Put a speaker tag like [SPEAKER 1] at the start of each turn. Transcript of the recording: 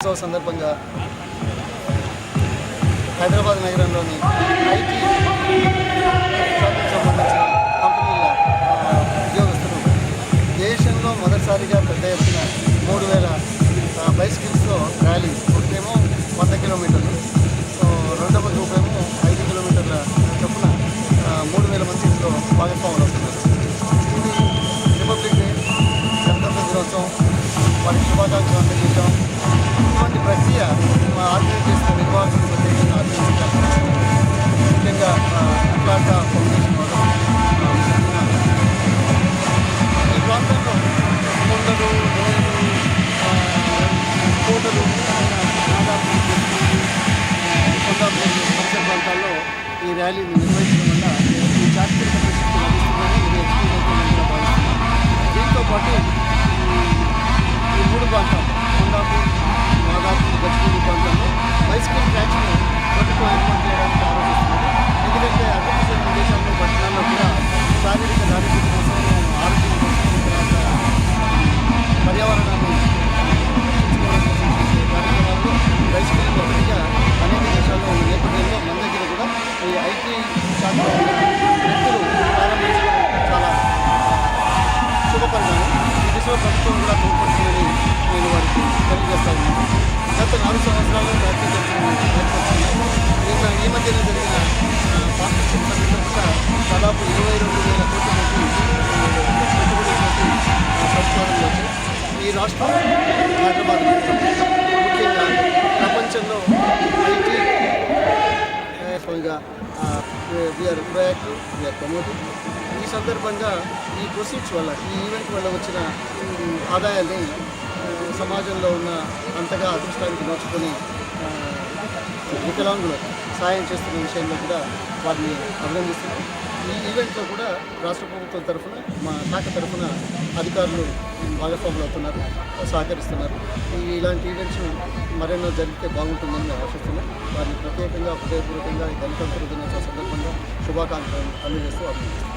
[SPEAKER 1] సందర్భంగా హైదరాబాద్ నగరంలోని ఐటీ శాఖకు సంబంధించిన కంపెనీల ఉద్యోగస్తులు దేశంలో మొదటిసారిగా పెద్ద ఎత్తున 3,000 బైసికల్స్లో ర్యాలీ. ఒకటేమో 100 కిలోమీటర్లు, రెండవ గ్రూపేమో 5 కిలోమీటర్ల చొప్పున 3,000 మంది ఇందులో భాగస్వాములు అవుతున్నారు. ఇది రిపబ్లిక్ డే, గణతంత్ర దినోత్సవం, వారికి శుభాకాంక్షలు అందజేశాం. ఇటువంటి ప్రక్రియ ఆర్గనైజ్ చేసిన నిర్వాహకులు ప్రత్యేకంగా అభినందించాలి. ముఖ్యంగా అట్లాంటా ఫౌండేషన్ వారు ఈ ప్రాంతంలో కొండలు, లోయలు, కోటలు, దాదాపు కొండ పరిసర ప్రాంతాల్లో ఈ ర్యాలీని నిర్వహించడం వల్ల ఈ చారిత్రక ప్రసిద్ధి లభిస్తుందని ఇది ఎక్స్పీరియన్స్ భావిస్తున్నాం. దీంతో పాటు ఈ మూడు ప్రాంతాలు కొండాపూర్, మాదాపూర్, గచ్చిబౌలి ప్రాంతాల్లో బైసికల్ ట్రాక్స్ను ప్రభుత్వం ఏర్పాటు చేయడానికి ఆలోచిస్తున్నారు. ఎందుకంటే అభివృద్ధి చెందిన దేశాల్లో పట్టణాల్లో కూడా శారీరక దారిద్ర్యం కోసం, ఆరోగ్యం కోసం, తర్వాత పర్యావరణాన్ని రక్షించుకోవడం కోసం చేసే కార్యక్రమాల్లో బైసికల్ ఒకటిగా అనేక దేశాల్లో ఉన్న నేపథ్యంలో మన దగ్గర కూడా ఈ ఐటీ శాఖలో ఉన్న వ్యక్తులు ప్రారంభించడం చాలా శుభపరిణామం. ఈ దిశలో ప్రభుత్వం కూడా తోడ్పడుతుందని నేను వారికి తెలియజేస్తా ఉన్నాను. గత 4 సంవత్సరాల్లో రాజకీయ ఈ మధ్యన జరిగిన పార్ట్నర్షిప్ సభ్యులు కూడా దాదాపు 22,000 కోట్ల పెట్టుబడులతోటి ప్రతిపాదనలు వచ్చాయి. ఈ రాష్ట్రం హైదరాబాద్ ముఖ్యంగా ప్రపంచంలో IT we are proactive, we are promotive. ఈ సందర్భంగా ఈ ప్రొసీడ్స్ వల్ల, ఈ ఈవెంట్ వల్ల వచ్చిన ఆదాయాన్ని సమాజంలో ఉన్న అంతగా అదృష్టానికి నోచుకొని వికలాంగులు సాయం చేస్తున్న విషయంలో కూడా వారిని అభినందిస్తున్నాం. ఈ ఈవెంట్లో కూడా రాష్ట్ర ప్రభుత్వం తరఫున, మా శాఖ తరఫున అధికారులు భాగస్వాములు అవుతున్నారు, సహకరిస్తున్నారు. ఇలాంటి ఈవెంట్స్ మరెన్నో జరిగితే బాగుంటుందని మేము ఆశిస్తున్నాం. వారిని ప్రత్యేకంగా హృదయపూర్వకంగా ఈ గణతంత్ర దినోత్సవం సందర్భంగా శుభాకాంక్షలు అందజేస్తూ అభినందిస్తున్నాం.